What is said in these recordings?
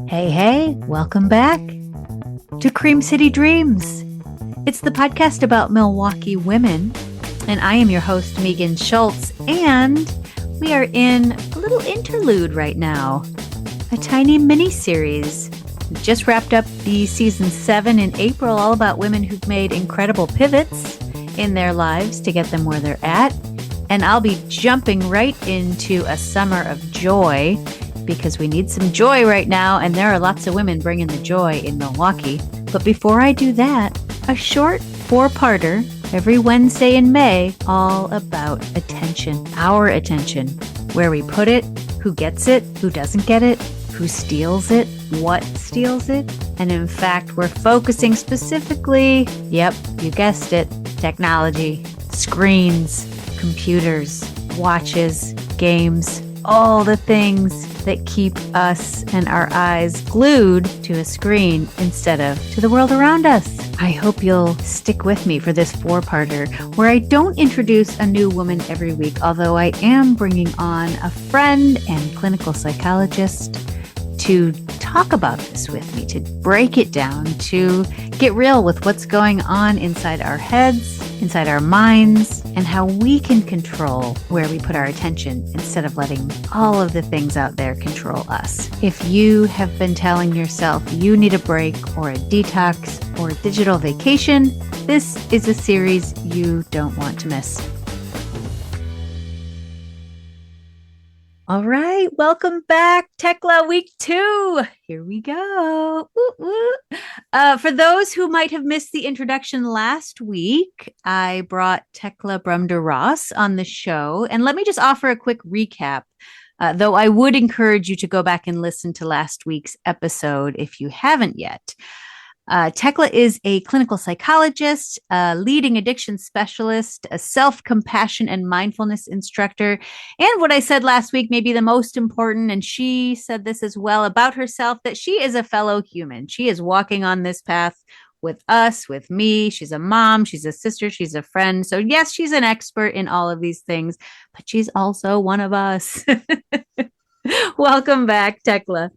Hey, welcome back to Cream City Dreams. It's the podcast about Milwaukee women, and I am your host, Megan Schultz, and we are in a little interlude right now, a tiny mini-series. We just wrapped up the season 7 in April, all about women who've made incredible pivots in their lives to get them where they're at, and I'll be jumping right into a summer of joy, because we need some joy right now, and there are lots of women bringing the joy in Milwaukee. But before I do that, a short 4-parter every Wednesday in May, all about attention, our attention, where we put it, who gets it, who doesn't get it, who steals it, what steals it. And in fact, we're focusing specifically, yep, you guessed it, technology, screens, computers, watches, games, all the things that keep us and our eyes glued to a screen instead of to the world around us. I hope you'll stick with me for this 4-parter where I don't introduce a new woman every week, although I am bringing on a friend and clinical psychologist to talk about this with me, to break it down, to get real with what's going on inside our heads, inside our minds, and how we can control where we put our attention instead of letting all of the things out there control us. If you have been telling yourself you need a break or a detox or a digital vacation, this is a series you don't want to miss. All right, welcome back, Thekla, week 2. Here we go. For those who might have missed the introduction last week, I brought Thekla Brumder Ross on the show. And let me just offer a quick recap, though I would encourage you to go back and listen to last week's episode if you haven't yet. Thekla is a clinical psychologist, a leading addiction specialist, a self-compassion and mindfulness instructor. And what I said last week may be the most important, and she said this as well about herself, that she is a fellow human. She is walking on this path with us, with me. She's a mom, she's a sister, she's a friend. So yes, she's an expert in all of these things, but she's also one of us. Welcome back, Thekla.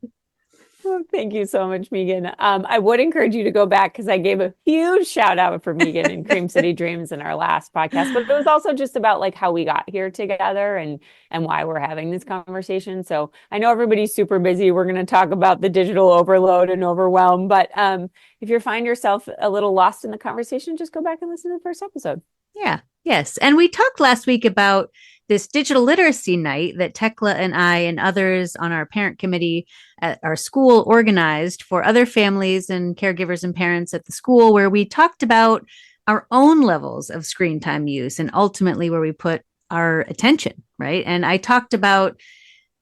Oh, thank you so much, Megan. I would encourage you to go back because I gave a huge shout out for Megan and Cream City Dreams in our last podcast, but it was also just about like how we got here together and why we're having this conversation. So I know everybody's super busy. We're going to talk about the digital overload and overwhelm, but if you find yourself a little lost in the conversation, just go back and listen to the first episode. Yeah. Yes. And we talked last week about this digital literacy night that Thekla and I and others on our parent committee at our school organized for other families and caregivers and parents at the school, where we talked about our own levels of screen time use and ultimately where we put our attention, right? And I talked about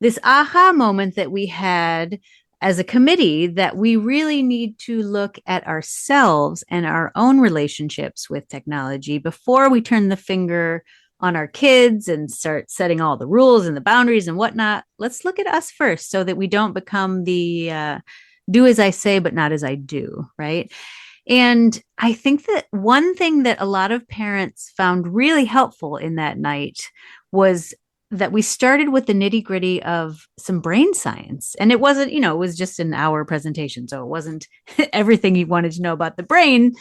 this aha moment that we had as a committee, that we really need to look at ourselves and our own relationships with technology before we turn the finger on our kids and start setting all the rules and the boundaries and whatnot. Let's look at us first so that we don't become the do as I say, but not as I do, right? And I think that one thing that a lot of parents found really helpful in that night was that we started with the nitty gritty of some brain science. And it wasn't, it was just an hour presentation. So it wasn't everything you wanted to know about the brain,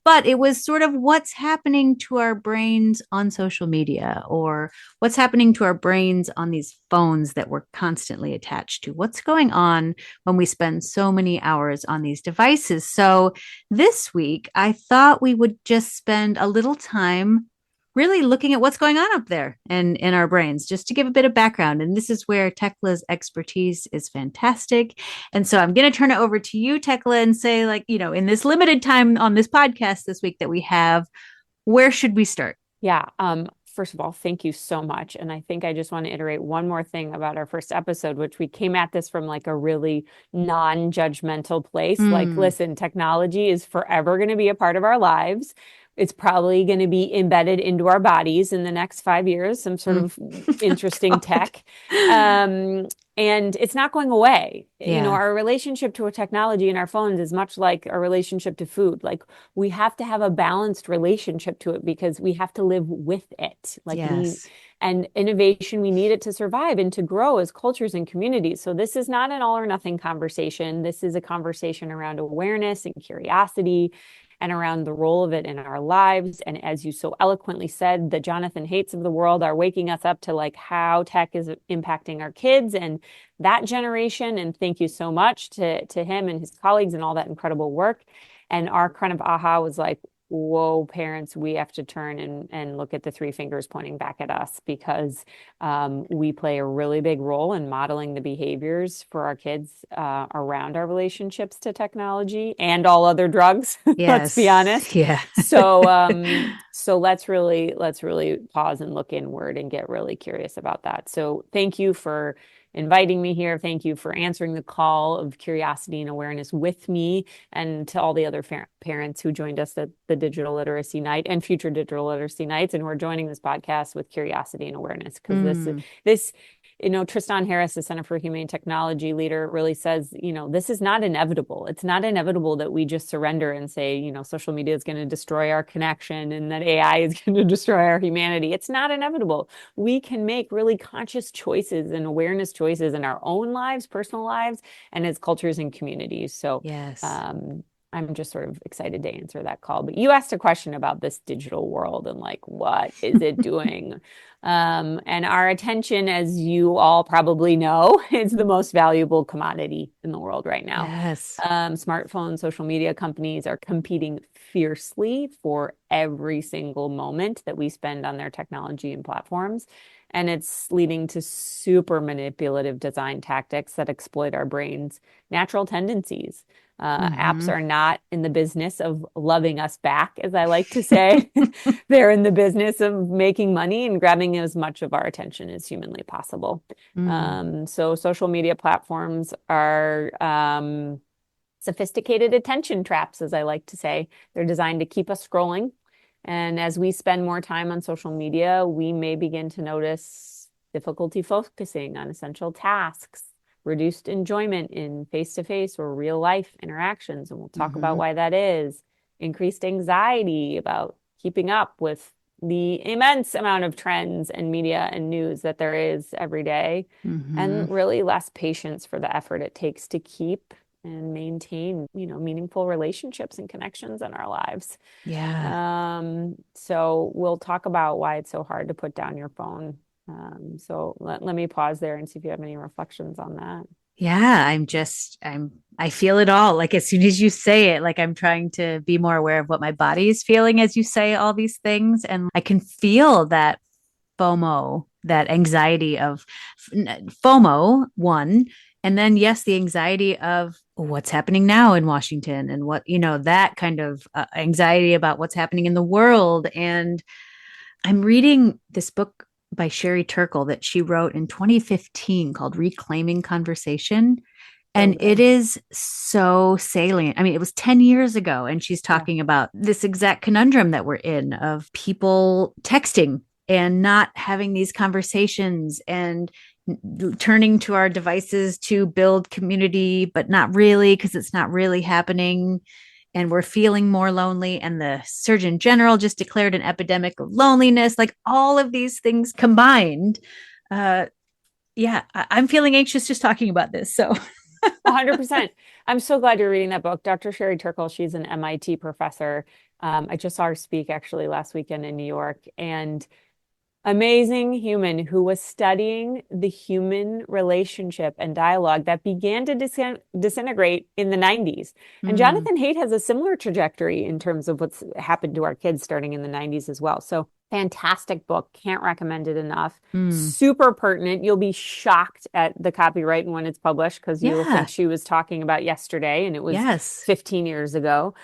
but it was sort of what's happening to our brains on social media, or what's happening to our brains on these phones that we're constantly attached to. What's going on when we spend so many hours on these devices? So this week, I thought we would just spend a little time really looking at what's going on up there and in our brains, just to give a bit of background. And this is where Thekla's expertise is fantastic. And so I'm going to turn it over to you, Thekla, and say, like, in this limited time on this podcast this week that we have, where should we start? Yeah. First of all, thank you so much. And I think I just want to iterate one more thing about our first episode, which we came at this from like a really non-judgmental place. Like, listen, technology is forever going to be a part of our lives. It's probably going to be embedded into our bodies in the next 5 years, some sort of interesting tech. And it's not going away. Yeah. Our relationship to a technology and our phones is much like our relationship to food. Like we have to have a balanced relationship to it because we have to live with it. Yes. And innovation, we need it to survive and to grow as cultures and communities. So this is not an all or nothing conversation. This is a conversation around awareness and curiosity and around the role of it in our lives. And as you so eloquently said, the Jonathan Haids of the world are waking us up to like how tech is impacting our kids and that generation. And thank you so much to him and his colleagues and all that incredible work. And our kind of aha was like, whoa, parents, we have to turn and look at the three fingers pointing back at us because we play a really big role in modeling the behaviors for our kids around our relationships to technology and all other drugs. Let's be Yes. honest. Yeah. So let's really pause and look inward and get really curious about that. So thank you for inviting me here. Thank you for answering the call of curiosity and awareness with me and to all the other parents who joined us at the Digital Literacy Night and future Digital Literacy Nights and who are joining this podcast with curiosity and awareness because this Tristan Harris, the Center for Humane Technology leader, really says, this is not inevitable. It's not inevitable that we just surrender and say, social media is going to destroy our connection and that AI is going to destroy our humanity. It's not inevitable. We can make really conscious choices and awareness choices in our own lives, personal lives, and as cultures and communities. So Yes. I'm just sort of excited to answer that call. But you asked a question about this digital world and like, what is it doing? And our attention, as you all probably know, is the most valuable commodity in the world right now. Yes. Smartphone, social media companies are competing fiercely for every single moment that we spend on their technology and platforms. And it's leading to super manipulative design tactics that exploit our brains' natural tendencies. Apps are not in the business of loving us back, as I like to say. They're in the business of making money and grabbing as much of our attention as humanly possible. So social media platforms are sophisticated attention traps, as I like to say. They're designed to keep us scrolling. And as we spend more time on social media, we may begin to notice difficulty focusing on essential tasks, reduced enjoyment in face-to-face or real-life interactions, and we'll talk about why that is, increased anxiety about keeping up with the immense amount of trends and media and news that there is every day, and really less patience for the effort it takes to keep and maintain, meaningful relationships and connections in our lives. Yeah. So we'll talk about why it's so hard to put down your phone. So let me pause there and see if you have any reflections on that. Yeah, I feel it all. Like as soon as you say it, like I'm trying to be more aware of what my body is feeling as you say all these things. And I can feel that FOMO, that anxiety of FOMO, one. And then, yes, the anxiety of what's happening now in Washington and that kind of anxiety about what's happening in the world. And I'm reading this book by Sherry Turkle that she wrote in 2015 called Reclaiming Conversation. And it is so salient. I mean, it was 10 years ago, and she's talking about this exact conundrum that we're in of people texting and not having these conversations and turning to our devices to build community, but not really because it's not really happening. And we're feeling more lonely. And the Surgeon General just declared an epidemic of loneliness, like all of these things combined. I'm feeling anxious just talking about this. So 100%. I'm so glad you're reading that book. Dr. Sherry Turkle, she's an MIT professor. I just saw her speak actually last weekend in New York, and amazing human who was studying the human relationship and dialogue that began to disintegrate in the 90s. And Jonathan Haidt has a similar trajectory in terms of what's happened to our kids starting in the 90s as well. So fantastic book. Can't recommend it enough. Super pertinent. You'll be shocked at the copyright when it's published because you'll think she was talking about yesterday and it was 15 years ago.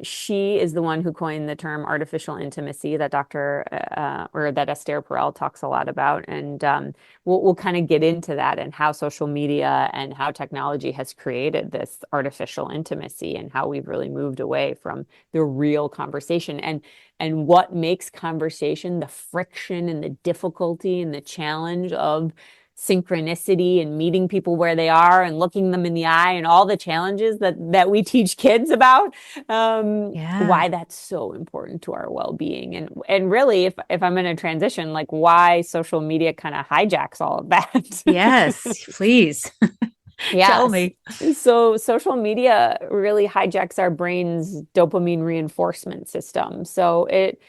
She is the one who coined the term artificial intimacy that that Esther Perel talks a lot about. And we'll kind of get into that and how social media and how technology has created this artificial intimacy and how we've really moved away from the real conversation and what makes conversation, the friction and the difficulty and the challenge of synchronicity and meeting people where they are and looking them in the eye and all the challenges that we teach kids about, Yeah. why that's so important to our well-being. And really, if I'm in a transition, like why social media kind of hijacks all of that. Yes, please. Tell Yes. me. So social media really hijacks our brain's dopamine reinforcement system. So it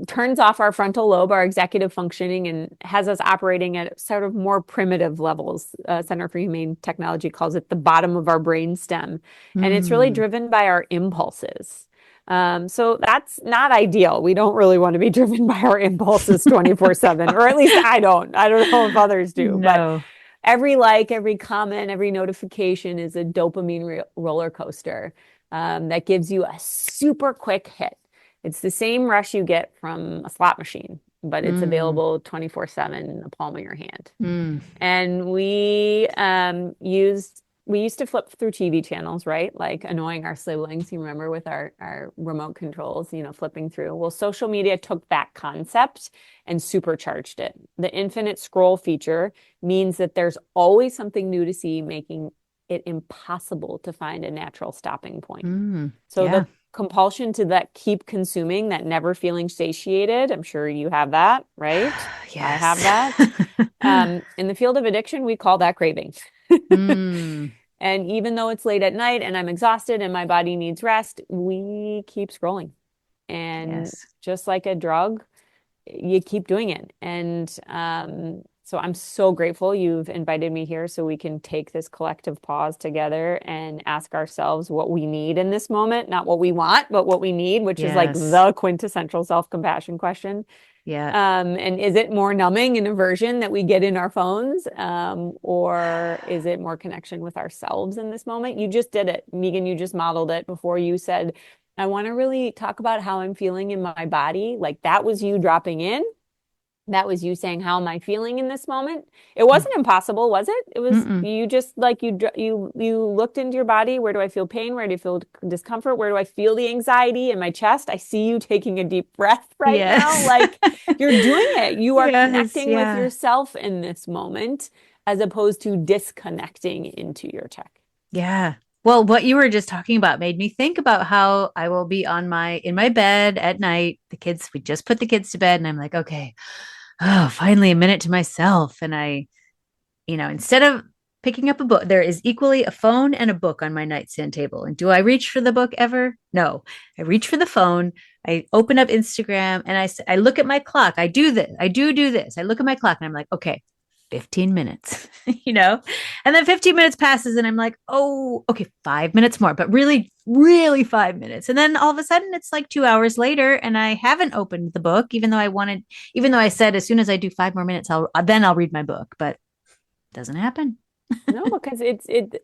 turns off our frontal lobe, our executive functioning, and has us operating at sort of more primitive levels. Center for Humane Technology calls it the bottom of our brain stem. And it's really Mm. driven by our impulses. So that's not ideal. We don't really want to be driven by our impulses 24/7, or at least I don't. I don't know if others do, but No. every like, every comment, every notification is a dopamine roller coaster that gives you a super quick hit. It's the same rush you get from a slot machine, but it's Mm. available 24/7 in the palm of your hand. Mm. And we used to flip through TV channels, right? Like annoying our siblings, you remember, with our remote controls, flipping through. Well, social media took that concept and supercharged it. The infinite scroll feature means that there's always something new to see, making it impossible to find a natural stopping point. Mm. So Yeah. the compulsion to that keep consuming, that never feeling satiated, I'm sure you have that, right? I have Yes. that. In the field of addiction, we call that cravings. Mm. And even though it's late at night and I'm exhausted and my body needs rest, we keep scrolling. And Yes. just like a drug, you keep doing it. And so I'm so grateful you've invited me here so we can take this collective pause together and ask ourselves what we need in this moment, not what we want, but what we need, which is like Yes. the quintessential self-compassion question. Yeah. And is it more numbing and aversion that we get in our phones? Or is it more connection with ourselves in this moment? You just did it. Megan, you just modeled it before. You said, I want to really talk about how I'm feeling in my body. Like that was you dropping in. That was you saying, how am I feeling in this moment? It wasn't impossible, was it? It was Mm-mm. you just like you looked into your body. Where do I feel pain? Where do you feel discomfort? Where do I feel the anxiety in my chest? I see you taking a deep breath right now. Yes. Like you're doing it. You are Yes. connecting with Yeah. yourself in this moment as opposed to disconnecting into your tech. Yeah. Well, what you were just talking about made me think about how I will be in my bed at night. We just put the kids to bed and I'm like, okay, oh, finally a minute to myself. And instead of picking up a book, there is equally a phone and a book on my nightstand table. And do I reach for the book ever? No, I reach for the phone. I open up Instagram and I look at my clock. I do this. I do this. I look at my clock and I'm like, okay, 15 minutes, and then 15 minutes passes and I'm like, oh, okay, 5 minutes more, but really, really 5 minutes. And then all of a sudden it's like 2 hours later and I haven't opened the book, even though I said, as soon as I do 5 more minutes, I'll read my book, but it doesn't happen. No, because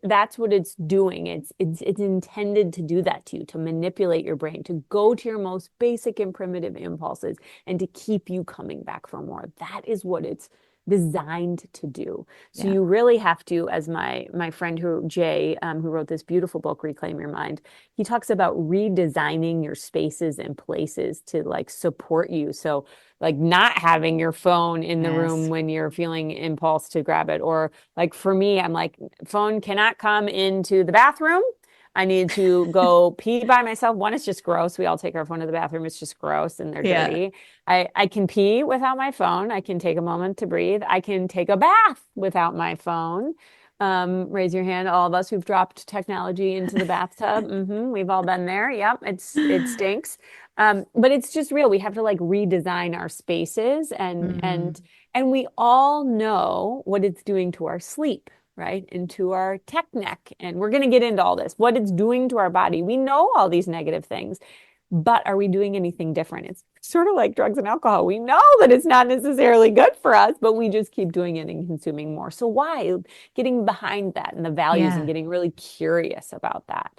that's what it's doing. It's intended to do that to you, to manipulate your brain, to go to your most basic and primitive impulses and to keep you coming back for more. That is what it's designed to do. So Yeah. you really have to, as my friend Jay, who wrote this beautiful book, Reclaim Your Mind, he talks about redesigning your spaces and places to like support you. So like not having your phone in the room Yes. when you're feeling impulse to grab it, or like for me, I'm like, phone cannot come into the bathroom. I need to go pee by myself. One, it's just gross. We all take our phone to the bathroom. It's just gross and they're Yeah. dirty. I can pee without my phone. I can take a moment to breathe. I can take a bath without my phone. Raise your hand, all of us who've dropped technology into the bathtub. We've all been there. Yep, it stinks. But it's just real. We have to like redesign our spaces and Mm. and we all know what it's doing to our sleep, right? And to our tech neck. And we're going to get into all this, what it's doing to our body. We know all these negative things, but are we doing anything different? It's sort of like drugs and alcohol. We know that it's not necessarily good for us, but we just keep doing it and consuming more. So why? Getting behind that and the values and Yeah. getting really curious about that.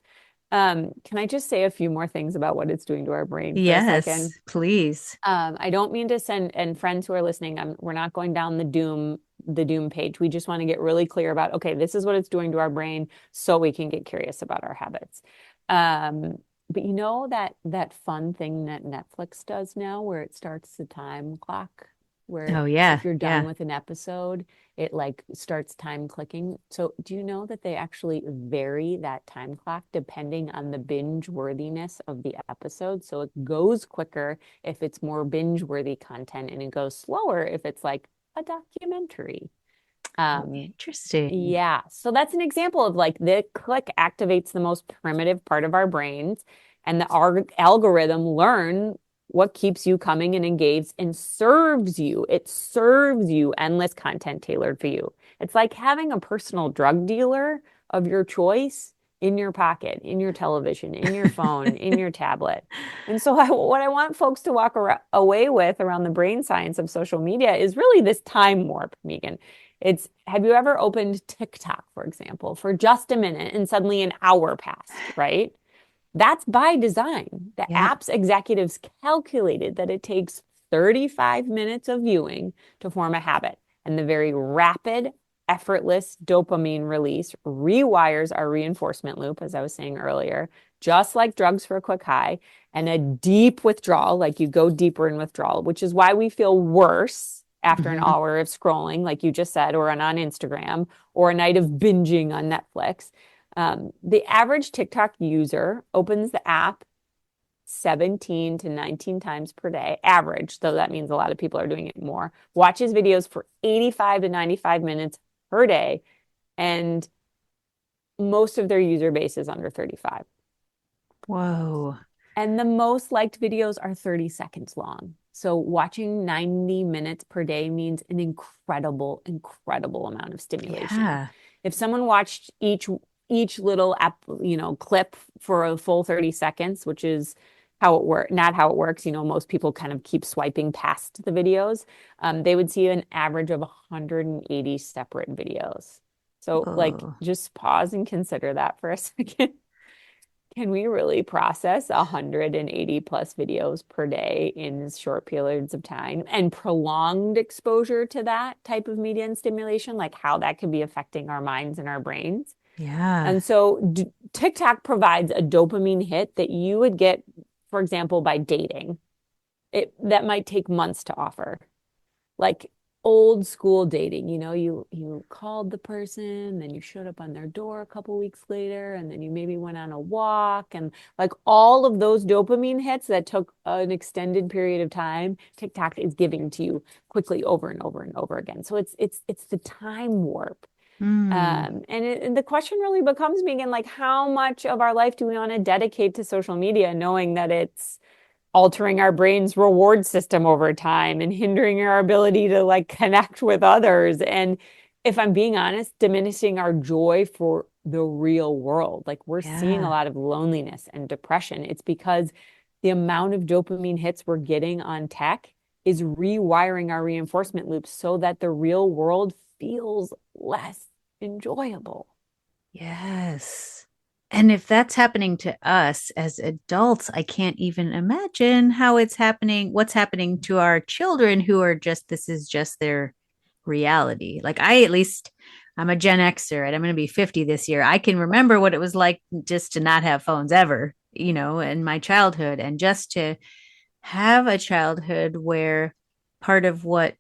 Can I just say a few more things about what it's doing to our brain for a Yes, second? please. I don't mean to send, and friends who are listening, we're not going down the doom page. We just want to get really clear about, okay, this is what it's doing to our brain so we can get curious about our habits. But you know that fun thing that Netflix does now where it starts the time clock? where Oh, if yeah. you're done Yeah. with an episode, it like starts time clicking. So do you know that they actually vary that time clock depending on the binge worthiness of the episode? So it goes quicker if it's more binge worthy content, and it goes slower if it's like a documentary. Oh, Um, interesting. yeah, so that's an example of like the click activates the most primitive part of our brains, and the algorithm learn what keeps you coming and engaged and serves you. It serves you endless content tailored for you. It's like having a personal drug dealer of your choice in your pocket, in your television, in your phone, in your tablet. And so what I want folks to away with around the brain science of social media is really this time warp, Megan. It's, have you ever opened TikTok, for example, for just a minute and suddenly an hour passed, right? That's by design. The Yeah. app's executives calculated that it takes 35 minutes of viewing to form a habit. And the very rapid, effortless dopamine release rewires our reinforcement loop, as I was saying earlier, just like drugs for a quick high, and a deep withdrawal, like you go deeper in withdrawal, which is why we feel worse after an Hmm. hour of scrolling, like you just said, or on Instagram, or a night of binging on Netflix. The average TikTok user opens the app 17 to 19 times per day, average, though that means a lot of people are doing it more, watches videos for 85 to 95 minutes per day, and most of their user base is under 35. Whoa. And the most liked videos are 30 seconds long. So watching 90 minutes per day means an incredible, incredible amount of stimulation. Yeah. If someone watched each little clip for a full 30 seconds, which is how it works, not how it works, most people kind of keep swiping past the videos, they would see an average of 180 separate videos. So like Oh, just pause and consider that for a second. Can we really process 180 plus videos per day in short periods of time, and prolonged exposure to that type of media and stimulation, like how that could be affecting our minds and our brains? yeah. And so TikTok provides a dopamine hit that you would get, for example, by dating. That might take months to offer, like old school dating. You called the person, then you showed up on their door a couple weeks later, and then you maybe went on a walk, and like all of those dopamine hits that took an extended period of time, TikTok is giving to you quickly over and over and over again. So it's the time warp. Hmm. And the question really becomes, Megan, like how much of our life do we want to dedicate to social media, knowing that it's altering our brain's reward system over time and hindering our ability to like connect with others, and, if I'm being honest, diminishing our joy for the real world. Like we're seeing a Yeah. lot of loneliness and depression. It's because the amount of dopamine hits we're getting on tech is rewiring our reinforcement loops so that the real world feels less enjoyable. Yes. And if that's happening to us as adults, I can't even imagine how what's happening to our children who are just, this is just their reality. Like at least, I'm a Gen Xer and I'm going to be 50 this year. I can remember what it was like just to not have phones ever, in my childhood, and just to have a childhood where part of what,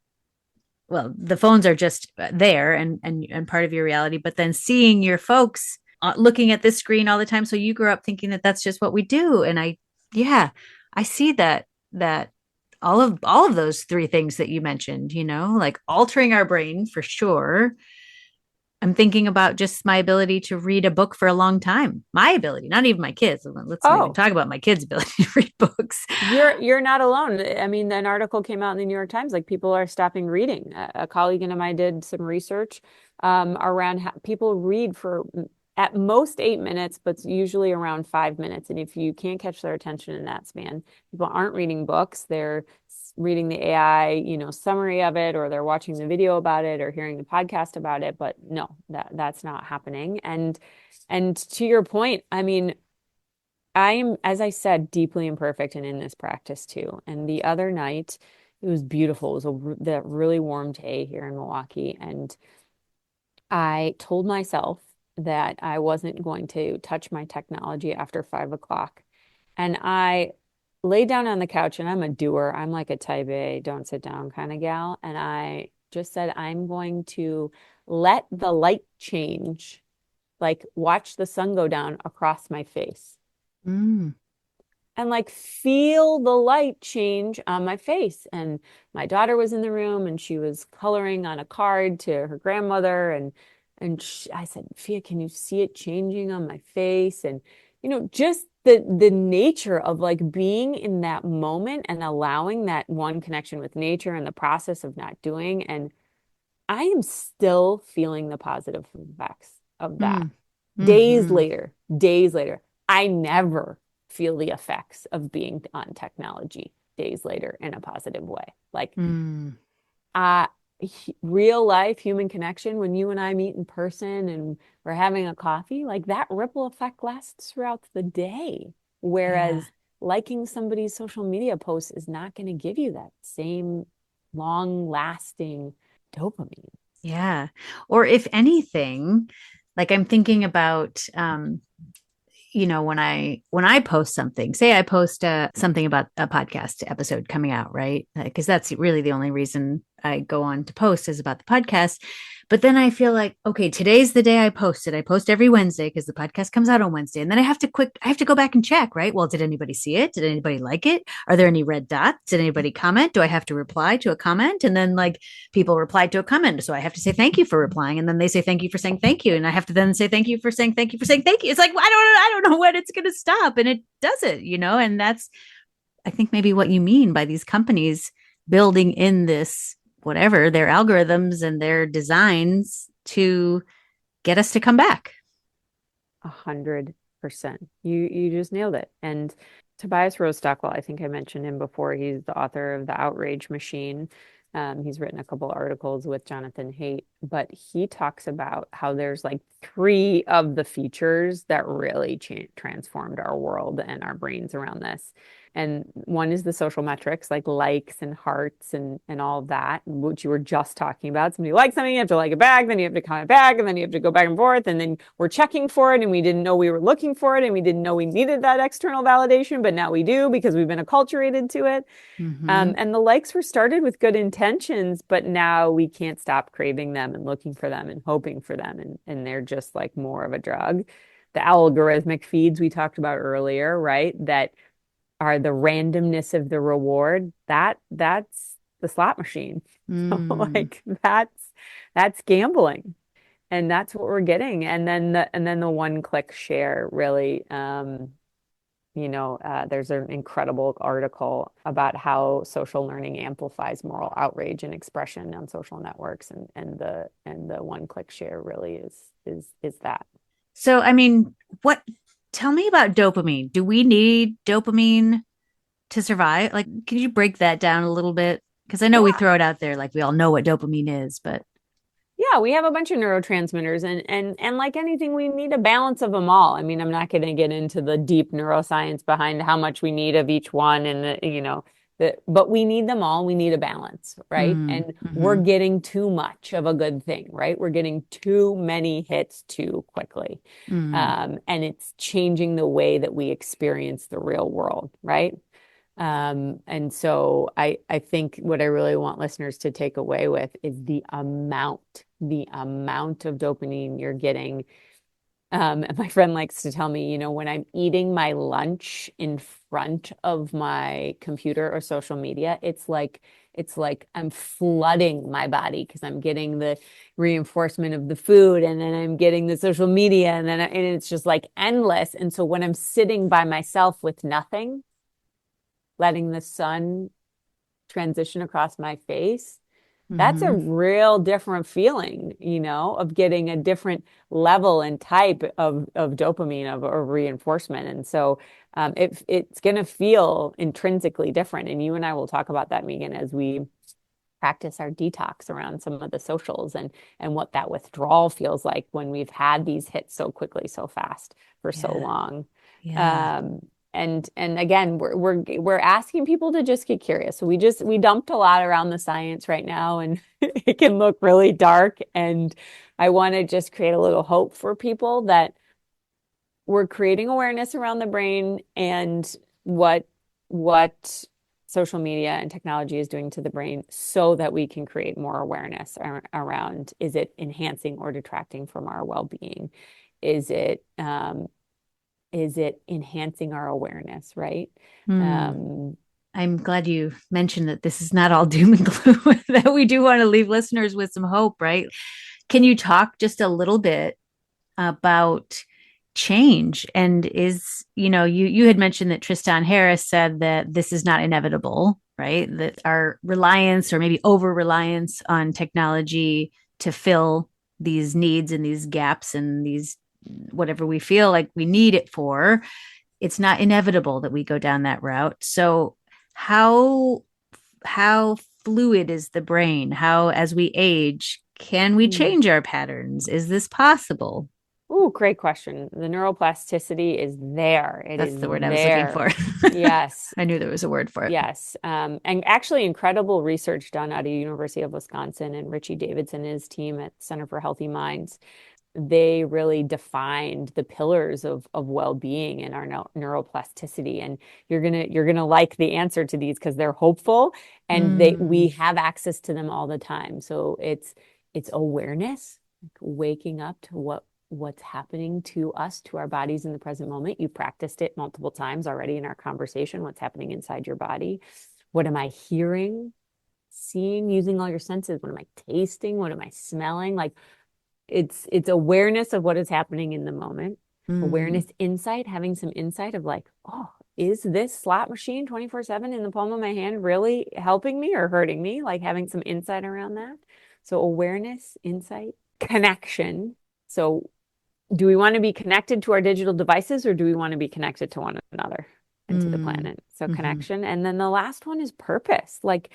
well, the phones are just there and part of your reality, but then seeing your folks looking at this screen all the time, so you grew up thinking that that's just what we do. And yeah, I see that all of those three things that you mentioned, like altering our brain for sure. I'm thinking about just my ability to read a book for a long time. My ability, not even my kids. Let's not even Oh, talk about my kids' ability to read books. you're not alone. I mean, an article came out in the New York Times, like people are stopping reading. A colleague and I did some research around how people read for at most 8 minutes, but usually around 5 minutes. And if you can't catch their attention in that span, people aren't reading books. They're reading the AI, summary of it, or they're watching the video about it, or hearing the podcast about it. But no, that's not happening. And to your point, I mean, I am, as I said, deeply imperfect and in this practice too. And the other night, it was beautiful. It was that really warm day here in Milwaukee. And I told myself that I wasn't going to touch my technology after 5 o'clock. And I laid down on the couch, and I'm a doer. I'm like a type A, don't sit down kind of gal. And I just said, I'm going to let the light change, like watch the sun go down across my face Mm. and like feel the light change on my face. And my daughter was in the room and she was coloring on a card to her grandmother. And I said, Fia, can you see it changing on my face? And, just the nature of like being in that moment and allowing that one connection with nature and the process of not doing. And I am still feeling the positive effects of that. Mm. Hmm. Days later, I never feel the effects of being on technology days later in a positive way. Like, Mm. uh, real life human connection, when you and I meet in person and we're having a coffee, like that ripple effect lasts throughout the day. Yeah. Whereas liking somebody's social media post is not going to give you that same long lasting dopamine. Yeah. Or if anything, like I'm thinking about when I post something, say I post something about a podcast episode coming out, right? Because that's really the only reason I go on to post is about the podcast. But then I feel like, okay, today's the day I post it. I post every Wednesday because the podcast comes out on Wednesday. And then I have to go back and check, right? Well, did anybody see it? Did anybody like it? Are there any red dots? Did anybody comment? Do I have to reply to a comment? And then like people replied to a comment. So I have to say thank you for replying. And then they say thank you for saying thank you. And I have to then say thank you for saying thank you for saying thank you. It's like, I don't know when it's going to stop. And it doesn't, and that's, I think maybe what you mean by these companies building in this, whatever, their algorithms and their designs to get us to come back. 100%. You just nailed it. And Tobias Rose Stockwell, I think I mentioned him before. He's the author of The Outrage Machine. He's written a couple articles with Jonathan Haidt, but he talks about how there's like three of the features that really transformed our world and our brains around this. And one is the social metrics, like likes and hearts and all of that, which you were just talking about. Somebody likes something, you have to like it back, then you have to comment back, and then you have to go back and forth, and then we're checking for it, and we didn't know we were looking for it, and we didn't know we needed that external validation, but now we do because we've been acculturated to it. Mm-hmm. And the likes were started with good intentions, but now we can't stop craving them and looking for them and hoping for them. And they're just like more of a drug. The algorithmic feeds we talked about earlier, right? That are the randomness of the reward. That's the slot machine. So Mm. like that's gambling. And that's what we're getting. And then the one click share really there's an incredible article about how social learning amplifies moral outrage and expression on social networks, and the one click share really is that. So, I mean, tell me about dopamine. Do we need dopamine to survive? Like, can you break that down a little bit? Because I know we Yeah. throw it out there like we all know what dopamine is, but Yeah, we have a bunch of neurotransmitters, and like anything, we need a balance of them all. I mean, I'm not going to get into the deep neuroscience behind how much we need of each one and but we need them all. We need a balance, right? mm, And we're hmm getting too much of a good thing, right? We're getting too many hits too quickly. mm, And it's changing the way that we experience the real world, right? And so I think what I really want listeners to take away with is the amount of dopamine you're getting. And my friend likes to tell me, when I'm eating my lunch in front of my computer or social media, it's like I'm flooding my body because I'm getting the reinforcement of the food, and then I'm getting the social media, and it's just like endless. And so when I'm sitting by myself with nothing, letting the sun transition across my face, that's a hmm real different feeling, of getting a different level and type of dopamine of or reinforcement. And so it's going to feel intrinsically different. And you and I will talk about that, Megan, as we practice our detox around some of the socials and what that withdrawal feels like when we've had these hits so quickly, so fast for so yeah, long. yeah, Um, and again, we're asking people to just get curious. So we dumped a lot around the science right now, and it can look really dark. And I want to just create a little hope for people that we're creating awareness around the brain and what what social media and technology is doing to the brain so that we can create more awareness around, is it enhancing or detracting from our well-being? Is it enhancing our awareness, right? Hmm. Um, I'm glad you mentioned that this is not all doom and gloom, that we do want to leave listeners with some hope, right? Can you talk just a little bit about change? And you had mentioned that Tristan Harris said that this is not inevitable, right? That our reliance or maybe over reliance on technology to fill these needs and these gaps and these whatever we feel like we need it for, it's not inevitable that we go down that route. So how how fluid is the brain? How, as we age, can we change our patterns? Is this possible? Oh, great question. The neuroplasticity is there. It That's is the word I was looking there. for. Yes. I knew there was a word for it. Yes. And actually incredible research done out of University of Wisconsin, and Richie Davidson and his team at Center for Healthy Minds. They really defined the pillars of well-being and our neuroplasticity. And you're gonna like the answer to these because they're hopeful, and we Mm, have access to them all the time. So it's awareness, like waking up to what's happening to us, to our bodies in the present moment. You practiced it multiple times already in our conversation. What's happening inside your body? What am I hearing, seeing, using all your senses? What am I tasting? What am I smelling? Like it's awareness of what is happening in the moment. mm, Awareness, insight, having some insight of like, oh, is this slot machine 24/7 in the palm of my hand really helping me or hurting me? Like having some insight around that. So awareness, insight, connection. So do we want to be connected to our digital devices, or do we want to be connected to one another and to the mm, planet? So mhm. connection. And then the last one is purpose. Like,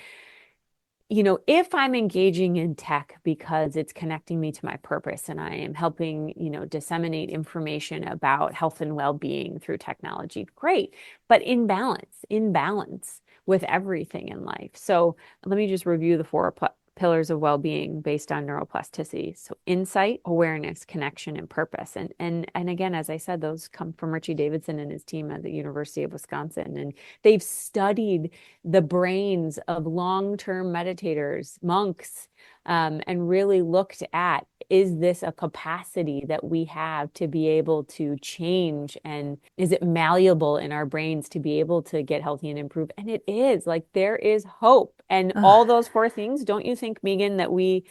if I'm engaging in tech because it's connecting me to my purpose and I am helping, disseminate information about health and well-being through technology, great. But in balance with everything in life. So let me just review the four pillars of well-being based on neuroplasticity. So insight, awareness, connection, and purpose. And again, as I said, those come from Richie Davidson and his team at the University of Wisconsin. And they've studied the brains of long-term meditators, monks, and really looked at, is this a capacity that we have to be able to change? And is it malleable in our brains to be able to get healthy and improve? And it is. Like, there is hope. And Ugh, all those four things, don't you think, Megan, that we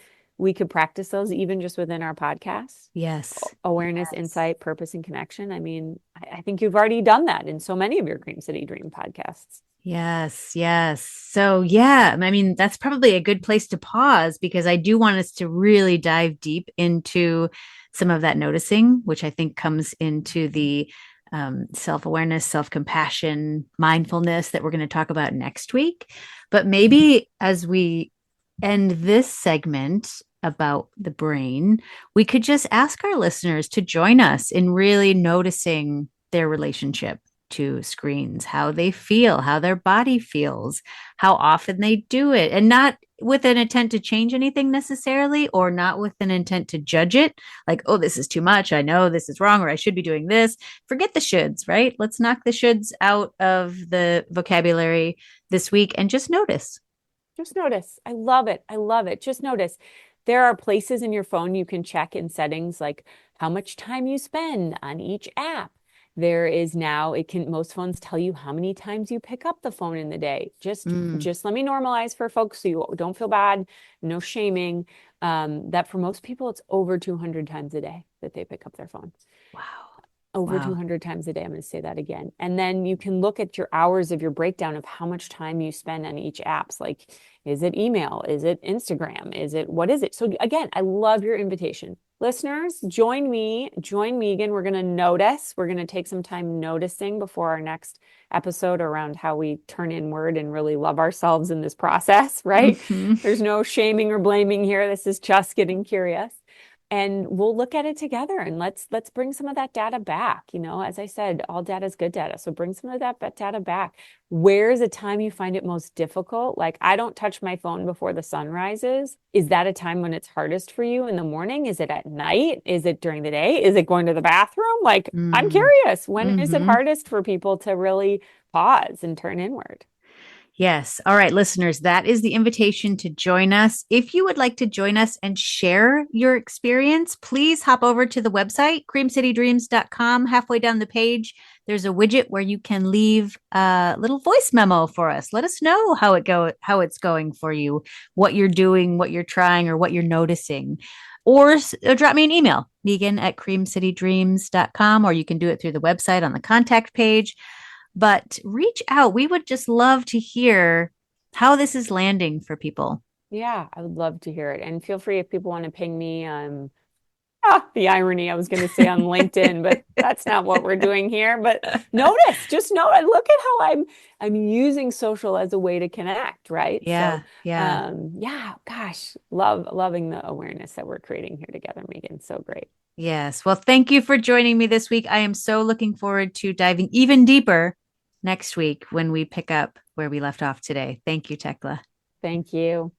could practice those even just within our podcasts? yes. Awareness, Yes. insight, purpose, and connection. I mean, I think you've already done that in so many of your Cream City Dream podcasts. Yes, yes. So, yeah, I mean, that's probably a good place to pause because I do want us to really dive deep into some of that noticing, which I think comes into the self awareness, self compassion, mindfulness that we're going to talk about next week. But maybe as we end this segment about the brain, we could just ask our listeners to join us in really noticing their relationship to screens, how they feel, how their body feels, how often they do it, and not with an intent to change anything necessarily, or not with an intent to judge it. Like, oh, this is too much. I know this is wrong, or I should be doing this. Forget the shoulds, right? Let's knock the shoulds out of the vocabulary this week and just notice. Just notice. I love it. I love it. Just notice. There are places in your phone you can check in settings like how much time you spend on each app. There is now, most phones tell you how many times you pick up the phone in the day. Mm, Just let me normalize for folks so you don't feel bad, no shaming. That for most people, it's over 200 times a day that they pick up their phone. wow. Over Wow. 200 times a day. I'm going to say that again. And then you can look at your hours of your breakdown of how much time you spend on each apps. Like, is it email? Is it Instagram? What is it? So again, I love your invitation. Listeners, join Megan. We're going to notice. We're going to take some time noticing before our next episode around how we turn inward and really love ourselves in this process, right? Mhm. There's no shaming or blaming here. This is just getting curious, and we'll look at it together, and let's bring some of that data back. As I said, all data is good data, so bring some of that data back. Where's a time you find it most difficult? Like, I don't touch my phone before the sun rises. Is that a time when it's hardest for you? In the morning? Is it at night? Is it during the day? Is it going to the bathroom? Like, I'm Mm, curious, when is it mhm. hardest for people to really pause and turn inward. Yes. All right, listeners, that is the invitation to join us. If you would like to join us and share your experience, please hop over to the website, creamcitydreams.com. Halfway down the page, there's a widget where you can leave a little voice memo for us. Let us know how it's going for you, what you're doing, what you're trying, or what you're noticing. Or drop me an email, Megan@creamcitydreams.com, or you can do it through the website on the contact page. But reach out. We would just love to hear how this is landing for people. Yeah, I would love to hear it. And feel free if people want to ping me. The irony, I was going to say on LinkedIn, but that's not what we're doing here. But just notice, look at how I'm using social as a way to connect, right? Yeah, So, yeah. gosh, loving the awareness that we're creating here together, Megan. So great. Yes. Well, thank you for joining me this week. I am so looking forward to diving even deeper next week when we pick up where we left off today. Thank you, Thekla. Thank you.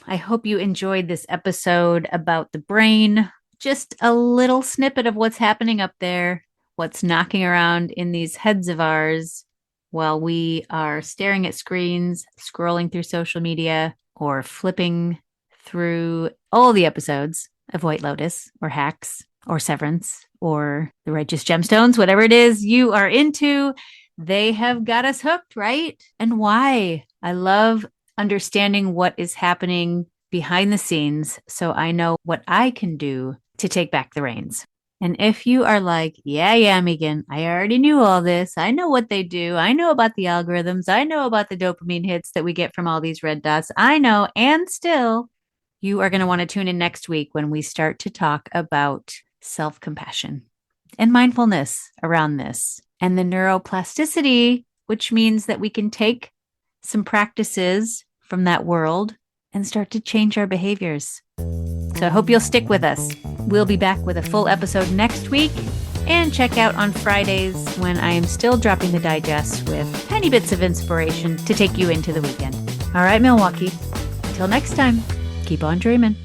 I hope you enjoyed this episode about the brain. Just a little snippet of what's happening up there, what's knocking around in these heads of ours while we are staring at screens, scrolling through social media, or flipping through all the episodes of White Lotus or Hacks or Severance or The Righteous Gemstones, whatever it is you are into. They have got us hooked, right? And why? I love understanding what is happening behind the scenes so I know what I can do to take back the reins. And if you are like, yeah, Megan, I already knew all this. I know what they do. I know about the algorithms. I know about the dopamine hits that we get from all these red dots. I know. And still, you are going to want to tune in next week when we start to talk about self-compassion and mindfulness around this and the neuroplasticity, which means that we can take some practices from that world and start to change our behaviors. So I hope you'll stick with us. We'll be back with a full episode next week, and check out on Fridays when I am still dropping the digest with tiny bits of inspiration to take you into the weekend. All right, Milwaukee. Until next time, keep on dreaming.